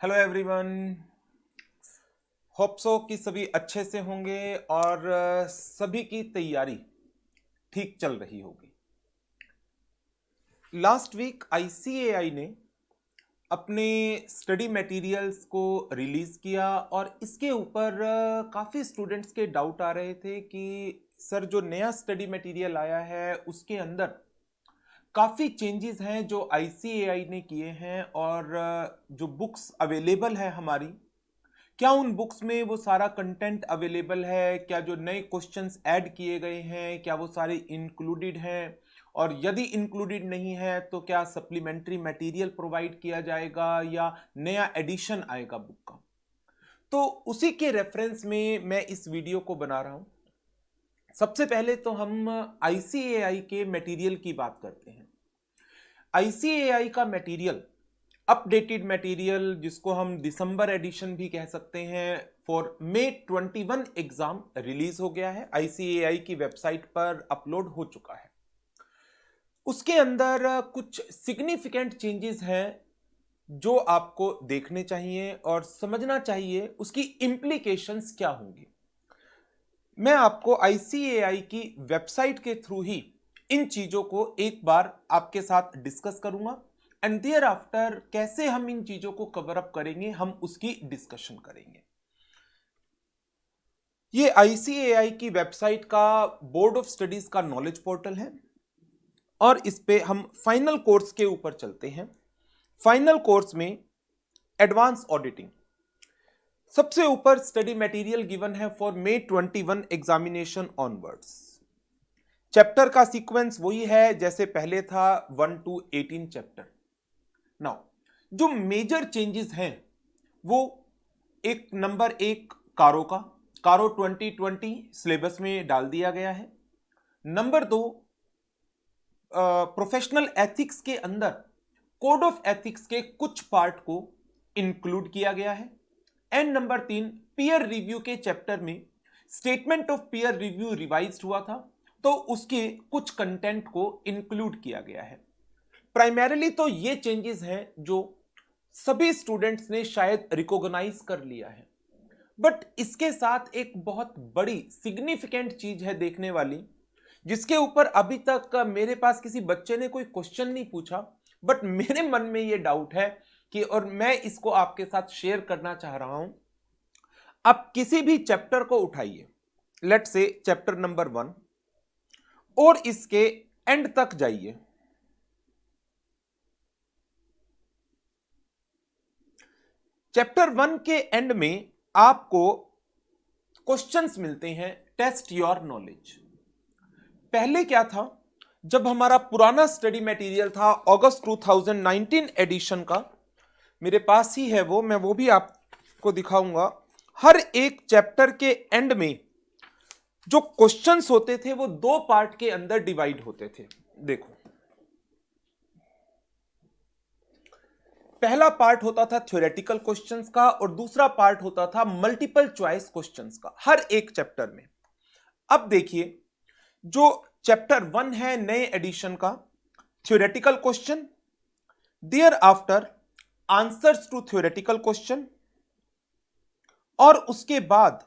Hello everyone. Hope so कि सभी अच्छे से होंगे और सभी की तैयारी ठीक चल रही होगी। लास्ट वीक आईसीएआई ने अपने स्टडी मटेरियल्स को रिलीज किया और इसके ऊपर काफ़ी स्टूडेंट्स के डाउट आ रहे थे कि सर जो नया स्टडी मटेरियल आया है उसके अंदर काफ़ी चेंजेस हैं जो आईसीएआई ने किए हैं और जो बुक्स अवेलेबल है हमारी, क्या उन बुक्स में वो सारा कंटेंट अवेलेबल है, क्या जो नए क्वेश्चंस ऐड किए गए हैं क्या वो सारे इंक्लूडेड हैं, और यदि इंक्लूडेड नहीं है तो क्या सप्लीमेंट्री मटेरियल प्रोवाइड किया जाएगा या नया एडिशन आएगा बुक का। तो उसी के रेफरेंस में मैं इस वीडियो को बना रहा हूं। सबसे पहले तो हम आईसीएआई के मटेरियल की बात करते हैं। आईसीएआई का मटेरियल, अपडेटेड मटेरियल जिसको हम दिसंबर एडिशन भी कह सकते हैं, फॉर मे 21 एग्जाम रिलीज हो गया है, आईसीएआई की वेबसाइट पर अपलोड हो चुका है। उसके अंदर कुछ सिग्निफिकेंट चेंजेस हैं जो आपको देखने चाहिए और समझना चाहिए उसकी इम्प्लीकेशंस क्या होंगी। मैं आपको आईसीएआई की वेबसाइट के थ्रू ही इन चीजों को एक बार आपके साथ डिस्कस करूंगा एंड देयर आफ्टर कैसे हम इन चीजों को कवर अप करेंगे हम उसकी डिस्कशन करेंगे। ये आईसीएआई की वेबसाइट का बोर्ड ऑफ स्टडीज का नॉलेज पोर्टल है और इस पे हम फाइनल कोर्स के ऊपर चलते हैं। फाइनल कोर्स में एडवांस ऑडिटिंग सबसे ऊपर स्टडी मटेरियल गिवन है for may 21 examination onwards. Chapter का सीक्वेंस वही है जैसे पहले था 1 to 18 चैप्टर। नाउ जो मेजर चेंजेस हैं वो एक नंबर एक कारो 2020 सिलेबस में डाल दिया गया है। नंबर दो, प्रोफेशनल एथिक्स के अंदर कोड ऑफ एथिक्स के कुछ पार्ट को इंक्लूड किया गया है। एंड नंबर तीन, पीयर रिव्यू के चैप्टर में statement of peer review revised हुआ था तो उसके कुछ कंटेंट को इंक्लूड किया गया है। प्राइमरीली तो ये चेंजेस हैं जो सभी स्टूडेंट्स ने शायद रिकॉग्नाइज कर लिया है, बट इसके साथ एक बहुत बड़ी सिग्निफिकेंट चीज है देखने वाली, जिसके ऊपर अभी तक मेरे पास किसी बच्चे ने कोई क्वेश्चन नहीं पूछा, बट मेरे मन में ये डाउट है कि, और मैं इसको आपके साथ शेयर करना चाह रहा हूं। आप किसी भी चैप्टर को उठाइए, लेट से चैप्टर नंबर 1, और इसके एंड तक जाइए। चैप्टर 1 के एंड में आपको क्वेश्चंस मिलते हैं टेस्ट योर नॉलेज। पहले क्या था, जब हमारा पुराना स्टडी मटेरियल था अगस्त 2019 एडिशन का, मेरे पास ही है वो भी आपको दिखाऊंगा। हर एक चैप्टर के एंड में जो क्वेश्चंस होते थे वो दो पार्ट के अंदर डिवाइड होते थे। देखो, पहला पार्ट होता था थ्योरेटिकल क्वेश्चंस का और दूसरा पार्ट होता था मल्टीपल चॉइस क्वेश्चंस का हर एक चैप्टर में। अब देखिए, जो चैप्टर 1 है नए एडिशन का, theoretical question, thereafter answers to theoretical question, और उसके बाद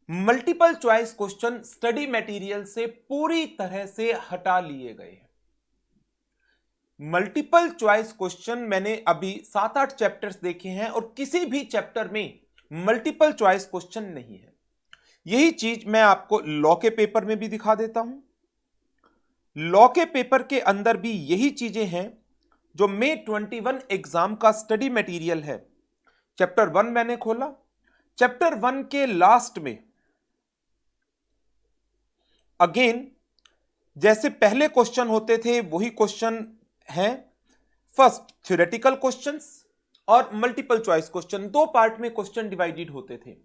multiple choice question study material से पूरी तरह से हटा लिए गए हैं। मल्टीपल चॉइस क्वेश्चन मैंने अभी 7-8 चैप्टर्स देखे हैं और किसी भी चैप्टर में मल्टीपल चॉइस क्वेश्चन नहीं है। यही चीज मैं आपको लॉ के पेपर में भी दिखा देता हूं। लॉ के पेपर के अंदर भी यही चीजें हैं जो मे 21 एग्जाम का स्टडी मटेरियल है। चैप्टर 1 मैंने खोला, चैप्टर 1 के लास्ट में अगेन जैसे पहले क्वेश्चन होते थे वही क्वेश्चन हैं। फर्स्ट थ्योरेटिकल क्वेश्चंस और मल्टीपल चॉइस क्वेश्चन, दो पार्ट में क्वेश्चन डिवाइडेड होते थे,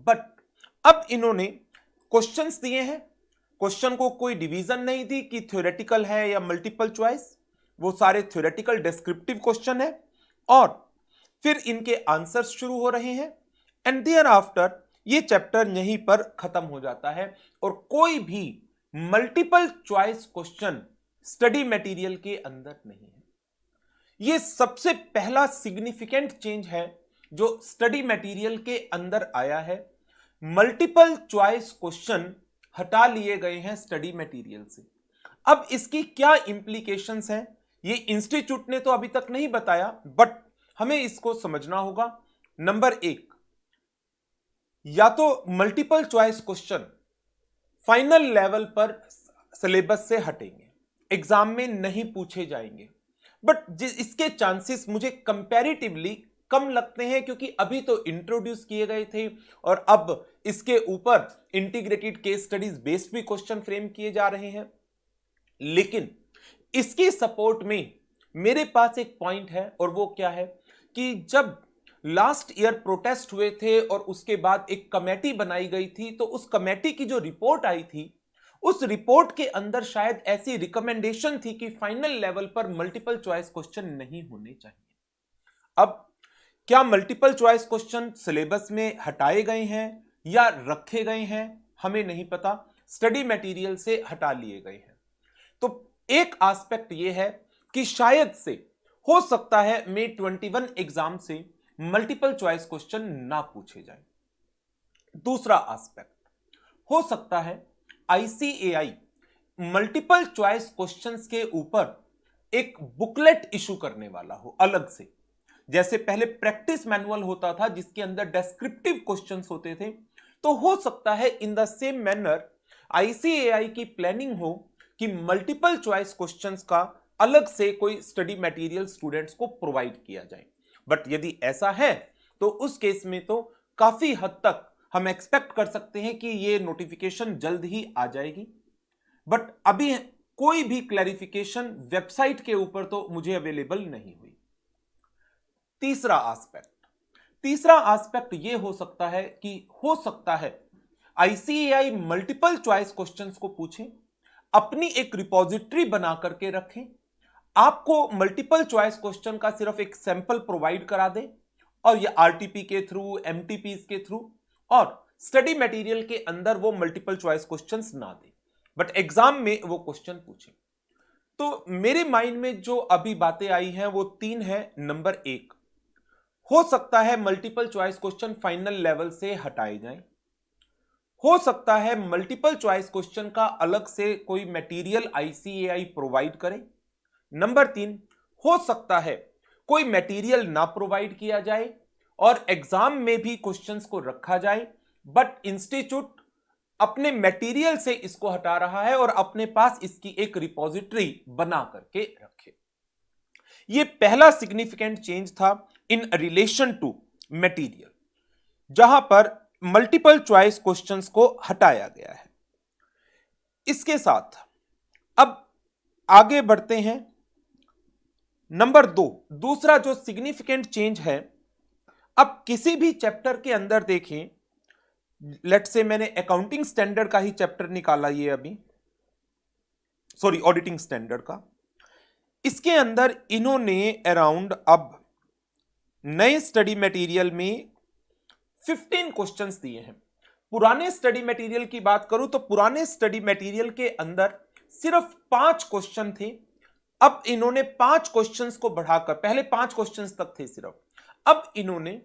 बट अब इन्होंने क्वेश्चंस दिए हैं। क्वेश्चन को कोई डिवीजन नहीं दी कि थ्योरेटिकल है या मल्टीपल चॉइस, वो सारे थ्योरेटिकल डिस्क्रिप्टिव क्वेश्चन है और फिर इनके आंसर्स शुरू हो रहे हैं एंड देयर आफ्टर ये चैप्टर यहीं पर खत्म हो जाता है और कोई भी multiple choice question study material के अंदर नहीं है। ये सबसे पहला सिग्निफिकेंट चेंज है जो स्टडी मटेरियल के अंदर आया है। मल्टीपल चॉइस क्वेश्चन हटा लिए गए हैं स्टडी मटेरियल से। अब इसकी क्या इंप्लीकेशंस हैं ये इंस्टीट्यूट ने तो अभी तक नहीं बताया, बट हमें इसको समझना होगा। नंबर एक, या तो multiple choice question final level पर सिलेबस से हटेंगे, एग्जाम में नहीं पूछे जाएंगे, बट इसके चांसेस मुझे कंपैरेटिवली कम लगते हैं, क्योंकि अभी तो इंट्रोड्यूस किए गए थे और अब इसके ऊपर इंटीग्रेटेड केस स्टडीज बेस्ड भी क्वेश्चन फ्रेम किए जा रहे हैं। लेकिन इसकी सपोर्ट में मेरे पास एक पॉइंट है, और वो क्या है कि जब लास्ट ईयर प्रोटेस्ट हुए थे और उसके बाद एक कमेटी बनाई गई थी, तो उस कमेटी की जो रिपोर्ट आई थी उस रिपोर्ट के अंदर शायद ऐसी रिकमेंडेशन थी कि फाइनल लेवल पर मल्टीपल चॉइस क्वेश्चन नहीं होने चाहिए। अब क्या मल्टीपल चॉइस क्वेश्चन सिलेबस में हटाए गए हैं या रखे गए हैं हमें नहीं पता, स्टडी मटेरियल से हटा लिए गए हैं। तो एक एस्पेक्ट यह है कि शायद से हो सकता है May 21 एग्जाम से मल्टीपल चॉइस क्वेश्चन ना पूछे जाए। दूसरा एस्पेक्ट, हो सकता है ICAI मल्टीपल चॉइस क्वेश्चंस के ऊपर एक बुकलेट इशू करने वाला हो अलग से। जैसे पहले प्रैक्टिस मैनुअल होता था जिसके अंदर डेस्क्रिप्टिव क्वेश्चंस होते थे, तो हो सकता है in the same manner ICAI की प्लानिंग हो कि मल्टीपल चॉइस क्वेश्चंस का अलग से कोई स्टडी मटेरियल स्टूडेंट्स को प्रोवाइड किया जाए। बट यदि ऐसा है तो उस केस में तो काफी हद तक हम एक्सपेक्ट कर सकते हैं कि ये नोटिफिकेशन जल्द ही आ जाएगी। बट अभी कोई भी क्लैरिफिकेशन वेबसाइट के ऊपर तो मुझे अवेलेबल नहीं हुई। तीसरा एस्पेक्ट ये हो सकता है कि हो सकता है ICAI मल्टीपल चॉइस क्वेश्चंस को पूछे, अपनी एक रिपोजिटरी बना करके रखें, आपको मल्टीपल चॉइस क्वेश्चन का सिर्फ एक सैंपल प्रोवाइड करा दे और ये RTP के थ्रू, MTPs के थ्रू, और स्टडी मटेरियल के अंदर वो मल्टीपल चॉइस क्वेश्चंस ना दे, बट एग्जाम में वो क्वेश्चन पूछे। तो मेरे माइंड में जो अभी बातें आई हैं वो तीन है। नंबर एक, हो सकता है multiple choice question final level से हटाए जाएं। हो सकता है मल्टीपल चॉइस क्वेश्चन का अलग से कोई मटेरियल ICAI प्रोवाइड करे। नंबर तीन, हो सकता है कोई मटेरियल ना प्रोवाइड किया जाए और एग्जाम में भी क्वेश्चंस को रखा जाए, बट इंस्टीट्यूट अपने मटेरियल से इसको हटा रहा है और अपने पास इसकी एक रिपोजिटरी बना करके रखे। यह पहला सिग्निफिकेंट चेंज था इन रिलेशन टू मटेरियल, जहां पर मल्टीपल चॉइस क्वेश्चंस को हटाया गया है। इसके साथ अब आगे बढ़ते हैं। नंबर दो, दूसरा जो सिग्निफिकेंट चेंज है, अब किसी भी चैप्टर के अंदर देखें, लेट्स से मैंने अकाउंटिंग स्टैंडर्ड का ही चैप्टर निकाला, ये अभी सॉरी ऑडिटिंग स्टैंडर्ड का, इसके अंदर इन्होंने अराउंड अब नए स्टडी मटेरियल में 15 क्वेश्चंस दिए हैं। पुराने स्टडी मटेरियल की बात करूं तो पुराने स्टडी मटेरियल के अंदर सिर्फ 5 क्वेश्चन थे। अब इन्होंने 5 क्वेश्चंस को बढ़ाकर, पहले 5 क्वेश्चंस तक थे सिर्फ, अब इन्होंने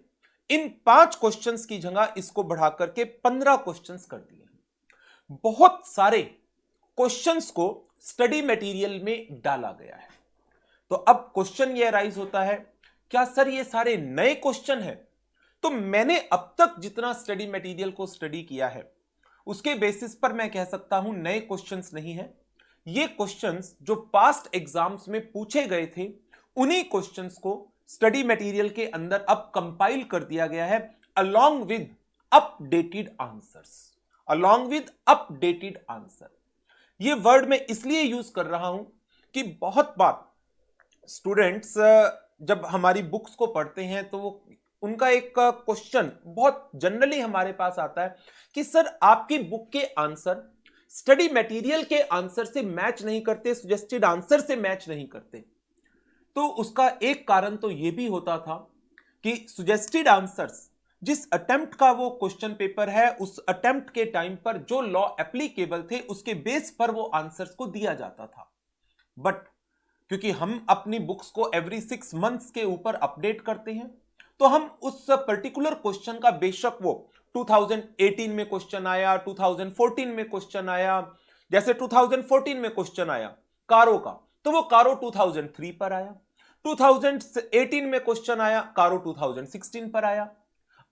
इन 5 क्वेश्चंस की जगह इसको बढ़ाकर के 15 क्वेश्चंस कर दिए। बहुत सारे क्वेश्चंस को स्टडी मटेरियल में डाला गया है। तो अब क्वेश्चन ये राइज होता है, क्या सर ये सारे नए क्वेश्चन हैं? तो मैंने अब तक जितना स्टडी मटेरियल को स्टडी किया है उसके बेसिस पर मैं कह सकता हूं नए क्वेश्चंस नहीं है। ये क्वेश्चंस जो पास्ट एग्जाम्स में पूछे गए थे उन्हीं क्वेश्चंस को स्टडी मटेरियल के अंदर अब कंपाइल कर दिया गया है अलोंग विद अपडेटेड आंसर। ये वर्ड मैं इसलिए यूज कर रहा हूं कि बहुत बार स्टूडेंट्स जब हमारी बुक्स को पढ़ते हैं तो वो उनका एक क्वेश्चन बहुत जनरली हमारे पास आता है कि सर आपकी बुक के आंसर स्टडी मटेरियल के आंसर से मैच नहीं करते, सजेस्टेड आंसर से मैच नहीं करते। तो उसका एक कारण तो यह भी होता था कि सजेस्टेड आंसर्स, जिस अटेम्प्ट का वो क्वेश्चन पेपर है, उस अटेम्प्ट के टाइम पर जो लॉ एप्लीकेबल थे उसके बेस पर वो आंसर्स को दिया जाता था। बट क्योंकि हम अपनी बुक्स को एवरी 6 मंथ्स के ऊपर अपडेट करते हैं, तो हम उस पर्टिकुलर क्वेश्चन का, बेशक वो 2018 में क्वेश्चन आया, 2014 में क्वेश्चन आया, जैसे 2014 में क्वेश्चन आया कारो का, तो वो कारो 2003 पर आया, 2018 में क्वेश्चन आया कारो 2016 पर आया।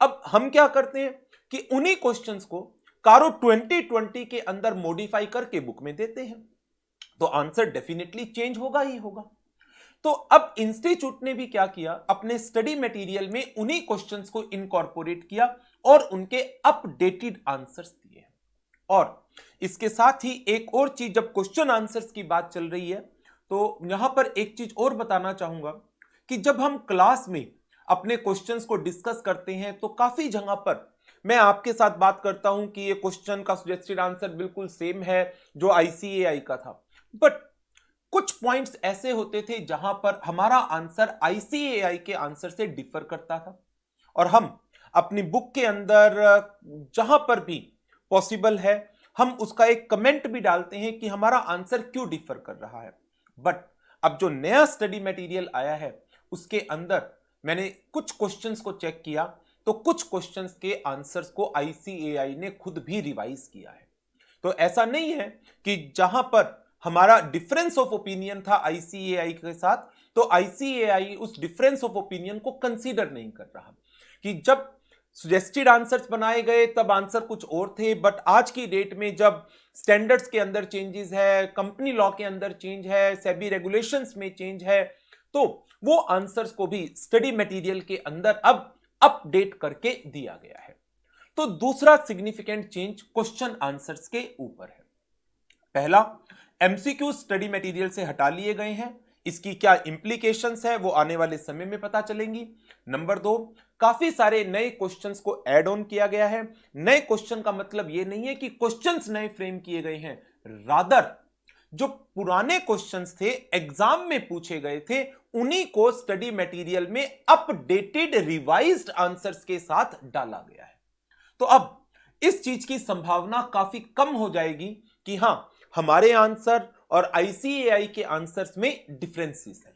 अब हम क्या करते हैं कि उन्हीं क्वेश्चंस को कारो 2020 के अंदर मॉडिफाई करके बुक में देते हैं, तो आंसर डेफिनेटली चेंज होगा ही होगा। तो अब इंस्टीट्यूट ने भी क्या किया, अपने स्टडी मटेरियल में उन्हीं क्वेश्चंस को इनकॉर्पोरेट किया और उनके अपडेटेड आंसर्स दिए। और इसके साथ ही एक और चीज, जब क्वेश्चन आंसर्स की बात चल रही है तो यहां पर एक चीज और बताना चाहूंगा कि जब हम क्लास में अपने क्वेश्चंस को डिस्कस करते हैं तो काफी जगह पर मैं आपके साथ बात करता हूं कि ये क्वेश्चन का सजेस्टेड आंसर बिल्कुल सेम है जो आईसीएआई का था, बट कुछ पॉइंट्स ऐसे होते थे जहां पर हमारा आंसर आईसीएआई के आंसर से डिफर करता था, और हम अपनी बुक के अंदर जहां पर भी पॉसिबल है हम उसका एक कमेंट भी डालते हैं कि हमारा आंसर क्यों डिफर कर रहा है। बट अब जो नया स्टडी मटेरियल आया है उसके अंदर मैंने कुछ क्वेश्चंस को चेक किया, तो कुछ क्वेश्चंस के आंसर्स को आईसीएआई ने खुद भी रिवाइज किया है। तो ऐसा नहीं है कि जहां पर हमारा डिफरेंस ऑफ ओपिनियन था आईसीएआई के साथ, तो आईसीएआई उस डिफरेंस ऑफ ओपिनियन को कंसीडर नहीं कर रहा। कि जब सजेस्टेड आंसर्स बनाए गए तब आंसर कुछ और थे, बट आज की डेट में जब स्टैंडर्ड्स के अंदर चेंजेस है, कंपनी लॉ के अंदर चेंज है, सेबी रेगुलेशंस में चेंज है, तो वो आंसर्स को भी स्टडी मटेरियल के अंदर अब अपडेट करके दिया गया है। तो दूसरा सिग्निफिकेंट चेंज क्वेश्चन आंसर्स के ऊपर है। पहला, एमसीक्यू स्टडी मटेरियल से हटा लिए गए हैं, इसकी क्या इंप्लीकेशंस है वो आने वाले समय में पता चलेंगी। नंबर 2, काफी सारे नए क्वेश्चंस को ऐड ऑन किया गया है। नए क्वेश्चन का मतलब ये नहीं है कि क्वेश्चंस नए फ्रेम किए गए हैं, रादर जो पुराने क्वेश्चंस थे एग्जाम में पूछे गए थे उन्हीं को स्टडी मटेरियल में अपडेटेड रिवाइज्ड आंसर्स के साथ डाला गया है। तो अब इस चीज की संभावना काफी कम हो जाएगी कि हां हमारे आंसर और आईसीएआई के आंसर्स में डिफरेंसेस है।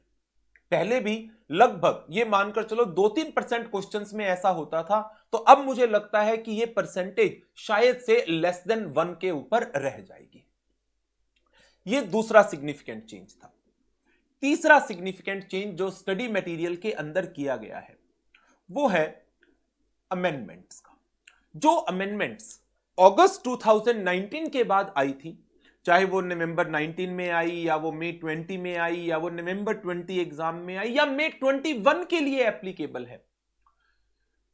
पहले भी लगभग ये मानकर चलो 2-3% क्वेश्चंस में ऐसा होता था, तो अब मुझे लगता है कि ये परसेंटेज शायद से लेस देन 1 के ऊपर रह जाएगी। ये दूसरा सिग्निफिकेंट चेंज था। तीसरा सिग्निफिकेंट चेंज जो स्टडी मटेरियल के अंदर किया गया है वो है अमेंडमेंट्स का। जो अमेंडमेंट्स अगस्त 2019 के बाद आई थी, चाहे वो नवंबर 19 में आई या वो मई 20 में आई या वो नवंबर 20 एग्जाम में आई या मई 21 के लिए एप्लीकेबल है,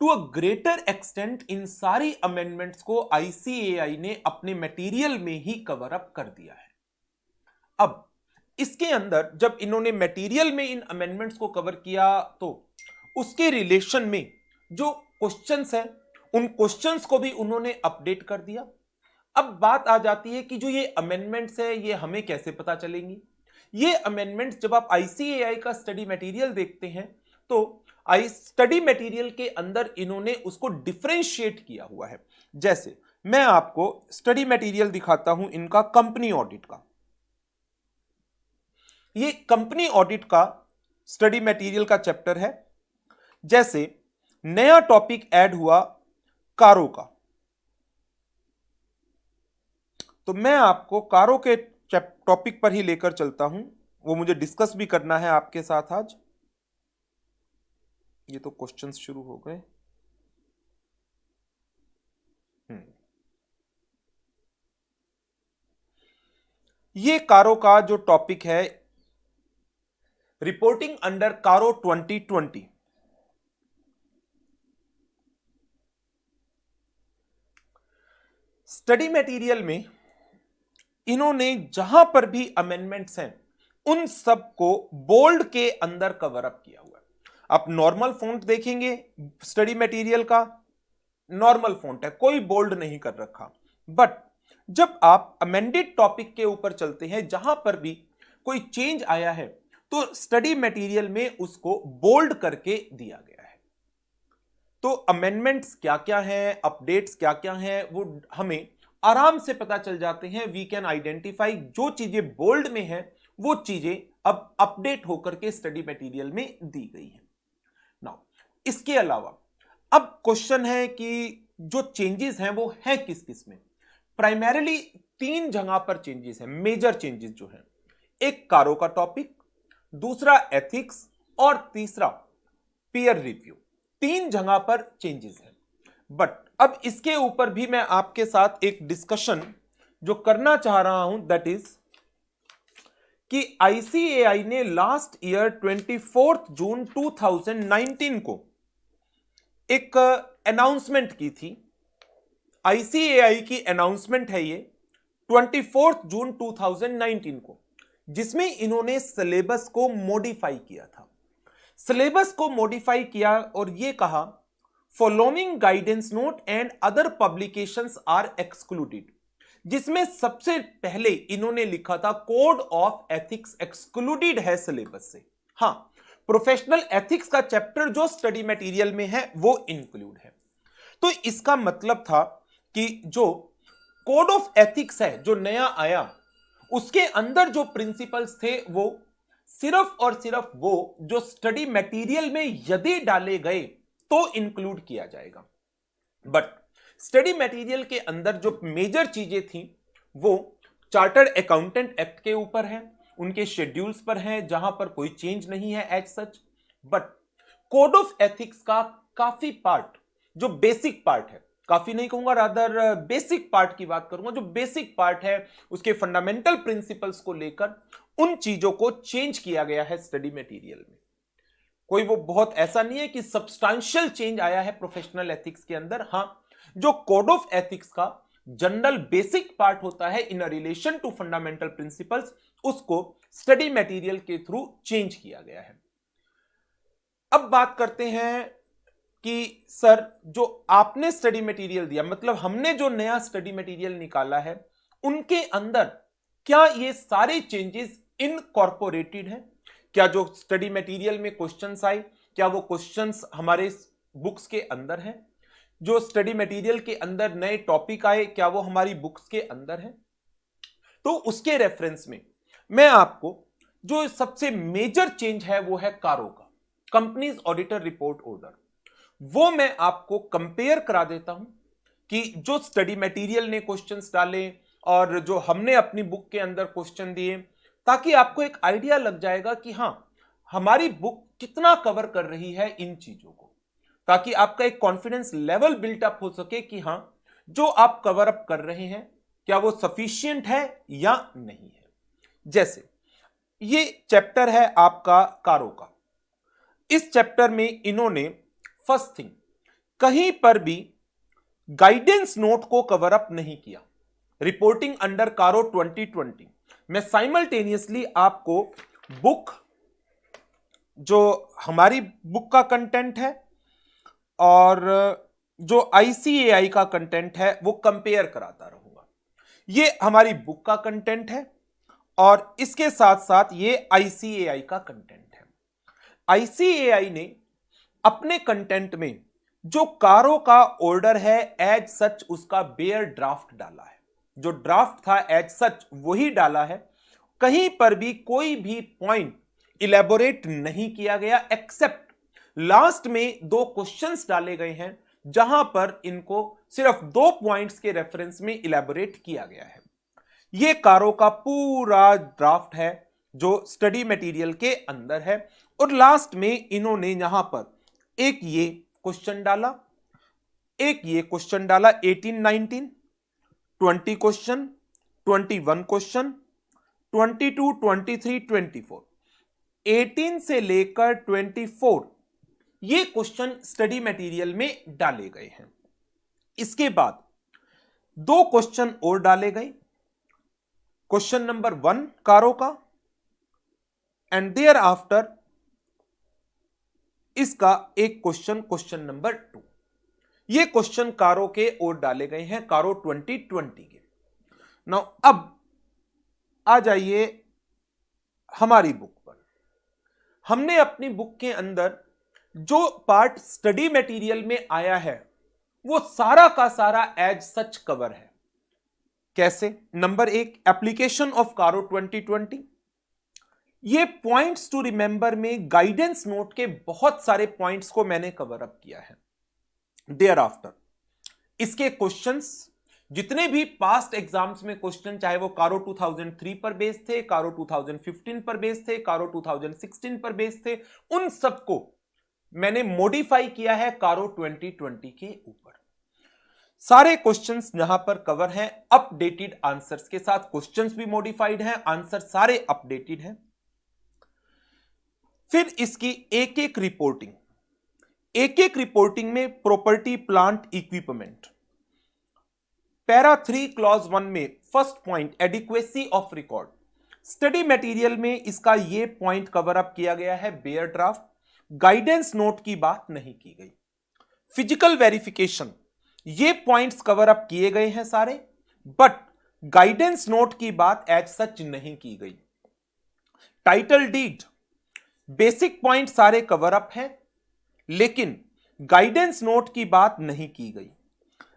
टू अ ग्रेटर एक्सटेंट इन सारी अमेंडमेंट्स को आईसीएआई ने अपने मटेरियल में ही कवर अप कर दिया है। अब इसके अंदर जब इन्होंने मटेरियल में इन अमेंडमेंट्स को कवर किया तो उसके रिलेशन में जो क्वेश्चंस हैं उन क्वेश्चंस को भी उन्होंने अपडेट कर दिया। अब बात आ जाती है कि जो ये अमेंडमेंट्स है ये हमें कैसे पता चलेंगी। ये अमेंडमेंट्स जब आप आईसीएआई का स्टडी मटेरियल देखते हैं तो स्टडी मटेरियल के अंदर इन्होंने उसको डिफरेंशिएट किया हुआ है। जैसे मैं आपको स्टडी मटेरियल दिखाता हूं इनका कंपनी ऑडिट का। ये कंपनी ऑडिट का स्टडी मटेरियल का चैप्टर है। जैसे नया टॉपिक ऐड हुआ कारो का, तो मैं आपको कारो के टॉपिक पर ही लेकर चलता हूं, वो मुझे डिस्कस भी करना है आपके साथ आज। ये तो क्वेश्चंस शुरू हो गए। ये कारो का जो टॉपिक है, रिपोर्टिंग अंडर कारो 2020। स्टडी मटेरियल में इन्होंने जहां पर भी अमेंडमेंट्स हैं उन सब को बोल्ड के अंदर कवर अप किया हुआ है। आप नॉर्मल फॉन्ट देखेंगे स्टडी मटेरियल का, नॉर्मल फॉन्ट है, कोई बोल्ड नहीं कर रखा। बट जब आप अमेंडेड टॉपिक के ऊपर चलते हैं जहां पर भी कोई चेंज आया है तो स्टडी मटेरियल में उसको बोल्ड करके दिया गया है। तो अमेंडमेंट्स क्या क्या हैं, अपडेट्स क्या क्या हैं, वो हमें आराम से पता चल जाते हैं। वी कैन आइडेंटिफाई जो चीजें बोल्ड में हैं वो चीजें अब अपडेट होकर के स्टडी मटेरियल में दी गई हैं। नाउ इसके अलावा अब क्वेश्चन है कि जो चेंजेस हैं वो है किस किस में। प्राइमरीली 3 जगह पर चेंजेस हैं, मेजर चेंजेस जो हैं। एक कारो का टॉपिक, दूसरा एथिक्स और तीसरा पीयर रिव्यू। 3 जगह पर चेंजेस हैं। बट अब इसके ऊपर भी मैं आपके साथ एक डिस्कशन जो करना चाह रहा हूं, दैट इज कि आईसीएआई ने लास्ट ईयर 24 जून 2019 को एक अनाउंसमेंट की थी। आईसीएआई की अनाउंसमेंट है ये 24 जून 2019 को, जिसमें इन्होंने सिलेबस को मॉडिफाई किया था। सिलेबस को मॉडिफाई किया और ये कहा following guidance note and other publications are excluded, जिसमें सबसे पहले इन्होंने लिखा था कोड ऑफ एथिक्स एक्सक्लूडेड है सिलेबस से। हां, प्रोफेशनल एथिक्स का चैप्टर जो स्टडी मटेरियल में है वो इंक्लूड है। तो इसका मतलब था कि जो कोड ऑफ एथिक्स है जो नया आया, उसके अंदर जो प्रिंसिपल्स थे वो सिर्फ और सिर्फ वो जो स्टडी मटेरियल में यदि डाले गए तो इंक्लूड किया जाएगा। बट स्टडी मटेरियल के अंदर जो मेजर चीजें थी वो चार्टर्ड अकाउंटेंट एक्ट के ऊपर है, उनके शेड्यूल्स पर है, जहां पर कोई चेंज नहीं है as such. But code of ethics का काफी पार्ट, जो बेसिक पार्ट है, काफी नहीं कहूंगा, रादर बेसिक पार्ट की बात करूंगा, जो बेसिक पार्ट है उसके फंडामेंटल प्रिंसिपल्स को लेकर उन चीजों को चेंज किया गया है स्टडी मटेरियल में। कोई वो बहुत ऐसा नहीं है कि सब्सटैंशियल चेंज आया है प्रोफेशनल एथिक्स के अंदर। हां, जो कोड ऑफ एथिक्स का जनरल बेसिक पार्ट होता है in relation to fundamental principles, उसको स्टडी मटेरियल के थ्रू चेंज किया गया है। अब बात करते हैं कि सर जो आपने स्टडी मटेरियल दिया, मतलब हमने जो नया स्टडी मटेरियल निकाला है, उनके अंदर क्या ये सारे चेंजेस इनकॉर्पोरेटेड हैं? क्या जो स्टडी मटेरियल में क्वेश्चंस आए, क्या वो क्वेश्चंस हमारे बुक्स के अंदर हैं? जो स्टडी मटेरियल के अंदर नए टॉपिक आए, क्या वो हमारी बुक्स के अंदर है? तो उसके रेफरेंस में मैं आपको जो सबसे मेजर चेंज है वो है कारो का, कंपनीज ऑडिटर रिपोर्ट ऑर्डर। वो मैं आपको कंपेयर करा देता हूं कि जो स्टडी मटेरियल ने क्वेश्चंस डाले और जो हमने अपनी बुक के अंदर क्वेश्चन दिए, ताकि आपको एक आइडिया लग जाएगा कि हां हमारी बुक कितना कवर कर रही है इन चीजों को, ताकि आपका एक कॉन्फिडेंस लेवल बिल्टअप हो सके कि हां जो आप कवर अप कर रहे हैं क्या वो सफिशिएंट है या नहीं है। जैसे ये चैप्टर है आपका कारो का। इस चैप्टर में इन्होंने फर्स्ट थिंग कहीं पर भी गाइडेंस नोट को कवर अप नहीं किया। रिपोर्टिंग अंडर कारो 2020 मैं साइमल्टेनियसली आपको बुक, जो हमारी बुक का कंटेंट है और जो आईसीएआई का कंटेंट है वो कंपेयर कराता रहूंगा। ये हमारी बुक का कंटेंट है और इसके साथ साथ ये आईसीएआई का कंटेंट है। आईसीएआई ने अपने कंटेंट में जो कारो का ऑर्डर है एज सच उसका बेयर ड्राफ्ट डाला है। जो ड्राफ्ट था एज सच वही डाला है। कहीं पर भी कोई भी पॉइंट इलेबोरेट नहीं किया गया, एक्सेप्ट लास्ट में 2 क्वेश्चंस डाले गए हैं जहां पर इनको सिर्फ 2 पॉइंट्स के रेफरेंस में इलेबोरेट किया गया है। यह कारो का पूरा ड्राफ्ट है जो स्टडी मटेरियल के अंदर है। और लास्ट में इन्होंने यहां पर एक ये क्वेश्चन डाला, एक ये क्वेश्चन डाला 18, 19, 20 क्वेश्चन, 21 क्वेश्चन, 22, 23, 24, 18 से लेकर 24 ये क्वेश्चन स्टडी मटेरियल में डाले गए हैं। इसके बाद 2 क्वेश्चन और डाले गए, क्वेश्चन नंबर 1 कारो का एंड देयर आफ्टर इसका एक क्वेश्चन, क्वेश्चन नंबर 2। ये क्वेश्चन कारो के और डाले गए हैं, कारो 2020 के। नाउ अब आ जाइए हमारी बुक पर। हमने अपनी बुक के अंदर जो पार्ट स्टडी मटेरियल में आया है वो सारा का सारा एज सच कवर है। कैसे? नंबर 1 एप्लीकेशन ऑफ कारो 2020, ये पॉइंट्स टू रिमेंबर में गाइडेंस नोट के बहुत सारे पॉइंट्स को मैंने कवर अप किया है। देयर आफ्टर इसके क्वेश्चंस, जितने भी पास्ट एग्जाम्स में क्वेश्चन, चाहे वो कारो 2003 पर बेस्ड थे, कारो 2015 पर बेस्ड थे, कारो 2016 पर बेस्ड थे, उन सबको मैंने मॉडिफाई किया है कारो 2020 के ऊपर। सारे क्वेश्चंस यहां पर कवर हैं अपडेटेड आंसर्स के साथ। क्वेश्चंस भी मॉडिफाइड हैं, आंसर सारे अपडेटेड हैं। फिर इसकी एक एक रिपोर्टिंग में property plant equipment, para 3 clause 1 में first point adequacy of record, study material में इसका यह पॉइंट कवर अप किया गया है, बेयर ड्राफ्ट, गाइडेंस नोट की बात नहीं की गई। फिजिकल वेरिफिकेशन, ये पॉइंट्स कवर अप किए गए हैं सारे, बट गाइडेंस नोट की बात एज सच नहीं की गई। टाइटल डीड, बेसिक पॉइंट सारे कवर अप हैं, लेकिन गाइडेंस नोट की बात नहीं की गई।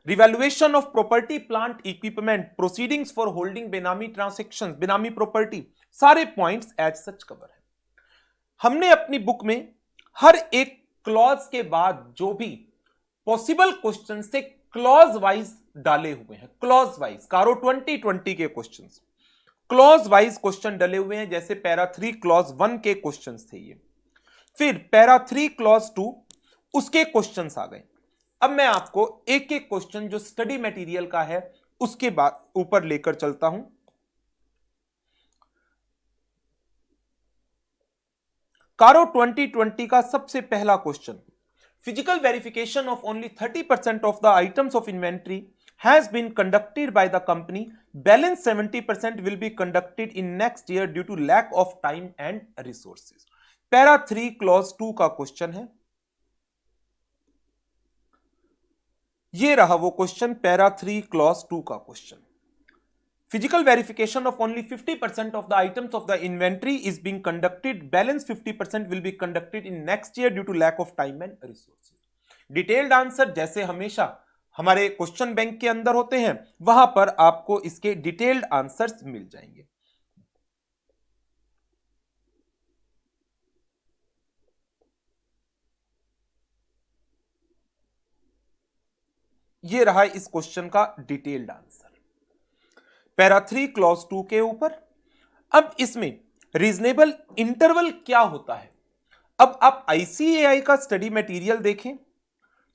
Revaluation of property plant equipment, proceedings for holding बेनामी ट्रांसैक्शंस, बेनामी प्रॉपर्टी, सारे पॉइंट्स एज सच कवर है। हमने अपनी बुक में हर एक क्लॉज के बाद जो भी पॉसिबल क्वेश्चन से क्लॉज वाइज डाले हुए हैं, क्लॉज वाइज कारो 2020 के क्वेश्चंस क्लॉज वाइज क्वेश्चन डले हुए हैं, जैसे पैरा 3 क्लॉज 1 के क्वेश्चंस थे ये, फिर पैरा 3 क्लॉज 2 उसके क्वेश्चंस आ गए। अब मैं आपको एक एक क्वेश्चन जो स्टडी मटेरियल का है उसके बाद ऊपर लेकर चलता हूं। कारो 2020 का सबसे पहला question, physical verification of only 30% of the items of inventory has been conducted by the company, balance 70% will be conducted in next year due to lack of time and resources। Para 3 clause 2 का question है, ये रहा वो question, para 3 clause 2 का क्वेश्चन। Physical verification of only 50% of the items of the inventory is being conducted, balance 50% will be conducted in next year due to lack of time and resources. Detailed answer जैसे हमेशा हमारे question bank के अंदर होते हैं, वहां पर आपको इसके डिटेल्ड आंसर्स मिल जाएंगे। ये रहा इस क्वेश्चन का डिटेल्ड आंसर, पैरा 3 क्लॉज 2 के ऊपर। अब इसमें रीजनेबल इंटरवल क्या होता है, अब आप आईसीएआई का स्टडी मटेरियल देखें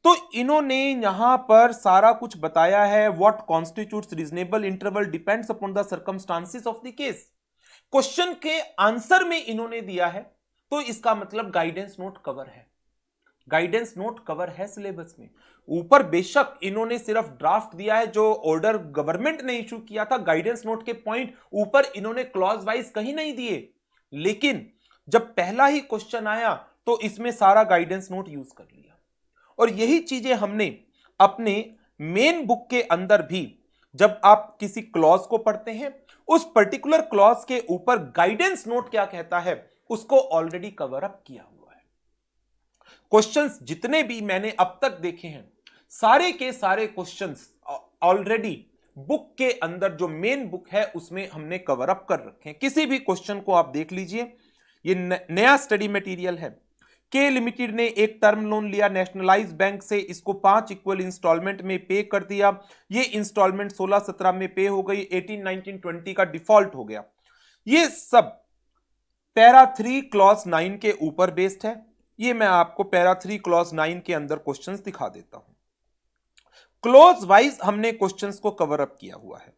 तो इन्होंने यहां पर सारा कुछ बताया है। What constitutes reasonable interval depends upon the circumstances of the case. Question के आंसर में इन्होंने दिया है, तो इसका मतलब गाइडेंस नोट कवर है, गाइडेंस नोट कवर है सिलेबस में। ऊपर बेशक इन्होंने सिर्फ ड्राफ्ट दिया है, जो ऑर्डर गवर्नमेंट ने इशू किया था, गाइडेंस नोट के पॉइंट ऊपर इन्होंने क्लॉज वाइज कहीं नहीं दिए, लेकिन जब पहला ही क्वेश्चन आया तो इसमें सारा गाइडेंस नोट यूज कर लिया। और यही चीजें हमने अपने मेन बुक के अंदर भी, जब आप किसी क्लॉज को पढ़ते हैं उस पर्टिकुलर क्लॉज के ऊपर गाइडेंस नोट क्या कहता है उसको ऑलरेडी कवर अप किया हुआ है। क्वेश्चंस जितने भी मैंने अब तक देखे हैं, सारे के सारे क्वेश्चंस ऑलरेडी बुक के अंदर, जो मेन बुक है उसमें हमने कवर अप कर रखे हैं। किसी भी क्वेश्चन को आप देख लीजिए, ये नया स्टडी मटेरियल है। के लिमिटेड ने एक टर्म लोन लिया नेशनलाइज बैंक से, इसको 5 इक्वल इंस्टॉलमेंट में पे कर दिया। ये इंस्टॉलमेंट 16-17 में पे हो गई, 18, 19, 20 का डिफॉल्ट हो गया। ये सब पैरा 3 क्लॉज 9 के ऊपर बेस्ड है। ये मैं आपको पैरा 3 क्लॉज 9 के अंदर क्वेश्चंस दिखा देता हूं। क्लॉज वाइज हमने क्वेश्चंस को कवर अप किया हुआ है।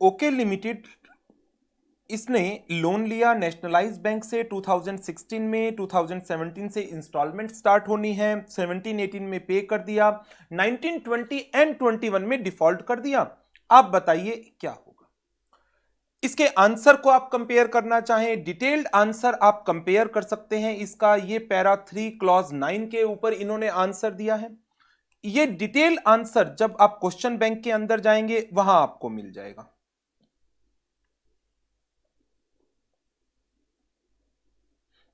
ओके लिमिटेड, इसने लोन लिया नेशनलाइज बैंक से 2016 में, 2017 से इंस्टॉलमेंट स्टार्ट होनी है, 17-18 में पे कर दिया, 19, 20 एंड 21 में डिफॉल्ट कर दिया। आप बताइए क्या होगा। इसके आंसर को आप कंपेयर करना चाहें, डिटेल्ड आंसर आप कंपेयर कर सकते हैं इसका। ये पैरा 3 क्लॉज 9 के ऊपर इन्होंने आंसर दिया है। ये डिटेल्ड आंसर जब आप क्वेश्चन बैंक के अंदर जाएंगे वहां आपको मिल जाएगा।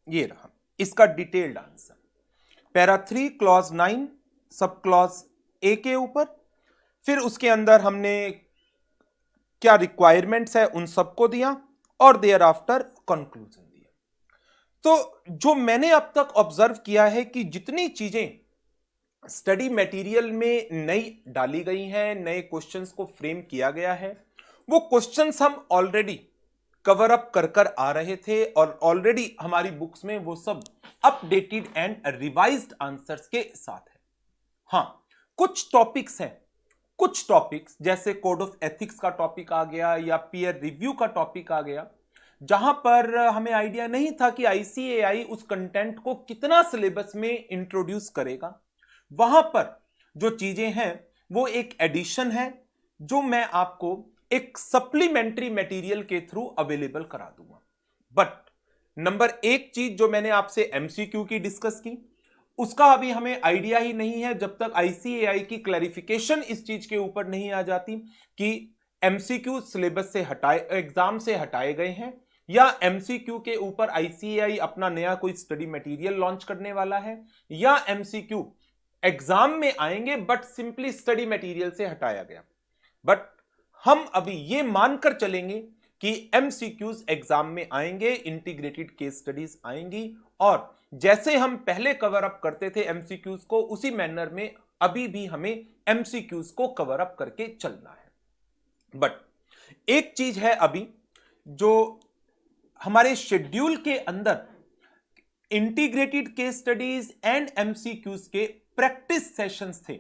ये रहा इसका detailed answer, para 3 clause 9 sub clause A के ऊपर। फिर उसके अंदर हमने क्या रिक्वायरमेंट्स है उन सबको दिया, और देयर आफ्टर कंक्लूजन दिया। तो जो मैंने अब तक ऑब्जर्व किया है कि जितनी चीजें स्टडी मटेरियल में नई डाली गई हैं, नए क्वेश्चंस को फ्रेम किया गया है, वो क्वेश्चंस हम ऑलरेडी कवर अप कर कर आ रहे थे और ऑलरेडी हमारी बुक्स में वो सब अपडेटेड एंड रिवाइज्ड आंसर्स के साथ है। हां, कुछ टॉपिक्स हैं, कुछ टॉपिक्स जैसे कोड ऑफ एथिक्स का टॉपिक आ गया या पीयर रिव्यू का टॉपिक आ गया, जहां पर हमें आइडिया नहीं था कि आईसीएआई उस कंटेंट को कितना सिलेबस में इंट्रोड्यूस करेगा। वहां पर जो चीजें हैं वो एक एडिशन है जो मैं आपको एक सप्लीमेंट्री मटेरियल के थ्रू अवेलेबल करा दूंगा। बट नंबर एक चीज जो मैंने आपसे एमसीक्यू की डिस्कस की, उसका अभी हमें आइडिया ही नहीं है जब तक आईसीएआई की क्लैरिफिकेशन इस चीज के ऊपर नहीं आ जाती कि एमसीक्यू सिलेबस से हटाए, एग्जाम से हटाए गए हैं या एमसीक्यू के ऊपर आईसीएआई अपना नया कोई स्टडी मटेरियल लॉन्च करने वाला है या एमसीक्यू एग्जाम में आएंगे बट सिंपली स्टडी मटेरियल से हटाया गया। बट हम अभी ये मानकर चलेंगे कि एमसीक्यूज एग्जाम में आएंगे, इंटीग्रेटेड केस स्टडीज आएंगी और जैसे हम पहले कवर अप करते थे एमसीक्यूज को, उसी मैनर में अभी भी हमें एमसीक्यूज को कवर अप करके चलना है। बट एक चीज है अभी जो हमारे शेड्यूल के अंदर integrated case studies and MCQs के प्रैक्टिस सेशंस थे।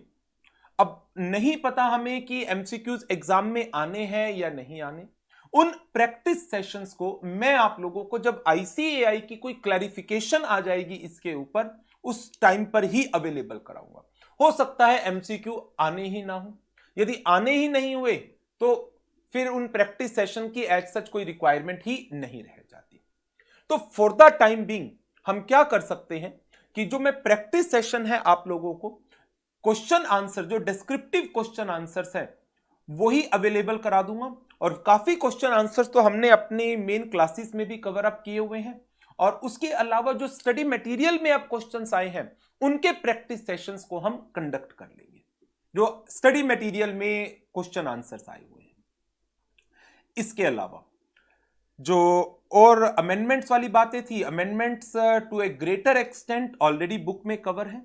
अब नहीं पता हमें कि एमसीक्यूज एग्जाम में आने हैं या नहीं आने। उन प्रैक्टिस सेशंस को मैं आप लोगों को जब आईसीएआई की कोई क्लैरिफिकेशन आ जाएगी इसके ऊपर, उस टाइम पर ही अवेलेबल कराऊंगा। हो सकता है एमसीक्यू आने ही ना हो, यदि आने ही नहीं हुए तो फिर उन प्रैक्टिस सेशन की एज सच कोई रिक्वायरमेंट ही नहीं रह जाती। तो फॉर द टाइम बीइंग हम क्या कर सकते हैं कि जो मैं प्रैक्टिस सेशन है आप लोगों को क्वेश्चन आंसर, जो डिस्क्रिप्टिव क्वेश्चन आंसर्स हैं वही अवेलेबल करा दूंगा। और काफी क्वेश्चन आंसर्स तो हमने अपने मेन क्लासेस में भी कवर अप किए हुए हैं और उसके अलावा जो स्टडी मटेरियल में अब क्वेश्चंस आए हैं उनके प्रैक्टिस सेशंस को हम कंडक्ट कर लेंगे जो स्टडी मटेरियल में क्वेश्चन आंसर्स आए हुए हैं। इसके अलावा जो और अमेंडमेंट्स वाली बातें थी, amendments to a greater extent already book में कवर है,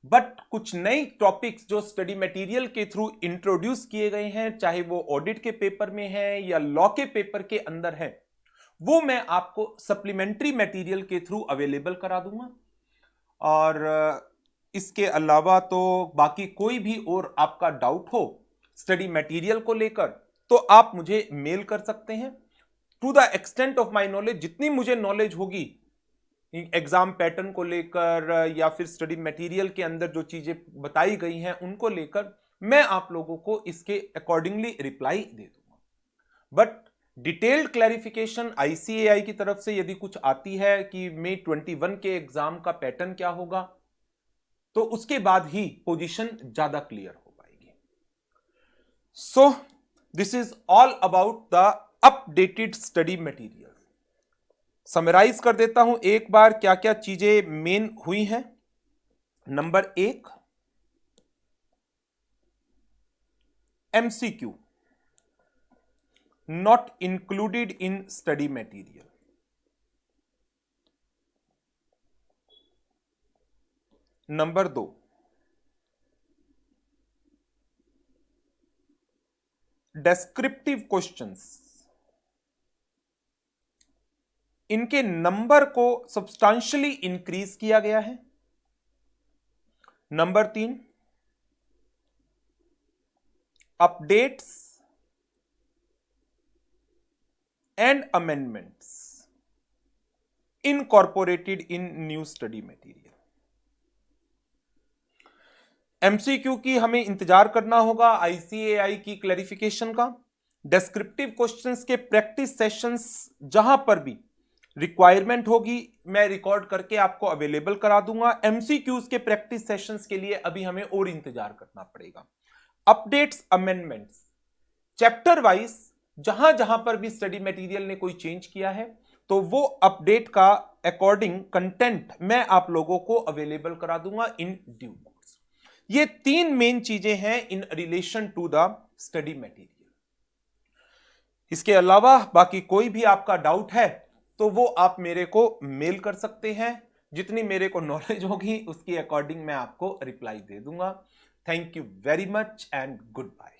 बट कुछ नए टॉपिक्स जो स्टडी मटेरियल के थ्रू इंट्रोड्यूस किए गए हैं, चाहे वो ऑडिट के पेपर में है या लॉ के पेपर के अंदर है, वो मैं आपको सप्लीमेंट्री मटेरियल के थ्रू अवेलेबल करा दूंगा। और इसके अलावा तो बाकी कोई भी और आपका डाउट हो स्टडी मटेरियल को लेकर तो आप मुझे मेल कर सकते हैं। To the extent of my knowledge, जितनी मुझे नॉलेज होगी एग्जाम पैटर्न को लेकर या फिर स्टडी मटेरियल के अंदर जो चीजें बताई गई हैं उनको लेकर, मैं आप लोगों को इसके अकॉर्डिंगली रिप्लाई दे दूंगा। बट डिटेल्ड क्लैरिफिकेशन आईसीएआई की तरफ से यदि कुछ आती है कि मई 21 के एग्जाम का पैटर्न क्या होगा, तो उसके बाद ही पोजीशन ज्यादा क्लियर हो पाएगी। So this is all about the updated study material. Summarise कर देता हूं एक बार क्या क्या चीजें मेन हुई हैं। Number 1, MCQ not included in study material. Number 2, descriptive questions, इनके नंबर को सब्सटेंशियली इंक्रीज किया गया है। Number 3, updates and amendments incorporated in new study material. MCQ की हमें इंतजार करना होगा आईसीएआई की क्लैरिफिकेशन का। डेस्क्रिप्टिव क्वेश्चंस के प्रैक्टिस सेशंस जहां पर भी रिक्वायरमेंट होगी मैं रिकॉर्ड करके आपको अवेलेबल करा दूंगा। एमसीक्यूज के प्रैक्टिस सेशंस के लिए अभी हमें और इंतजार करना पड़ेगा। अपडेट्स, अमेंडमेंट्स, चैप्टर वाइज जहां जहां पर भी स्टडी मटेरियल ने कोई चेंज किया है तो वो अपडेट का अकॉर्डिंग कंटेंट मैं आप लोगों को अवेलेबल करा दूंगा इन ड्यू कोर्स। ये 3 मेन चीजें हैं in relation to the study material. इसके अलावा बाकी कोई भी आपका डाउट है तो वो आप मेरे को मेल कर सकते हैं। जितनी मेरे को नॉलेज होगी उसकी अकॉर्डिंग मैं आपको रिप्लाई दे दूंगा। Thank you very much and good bye.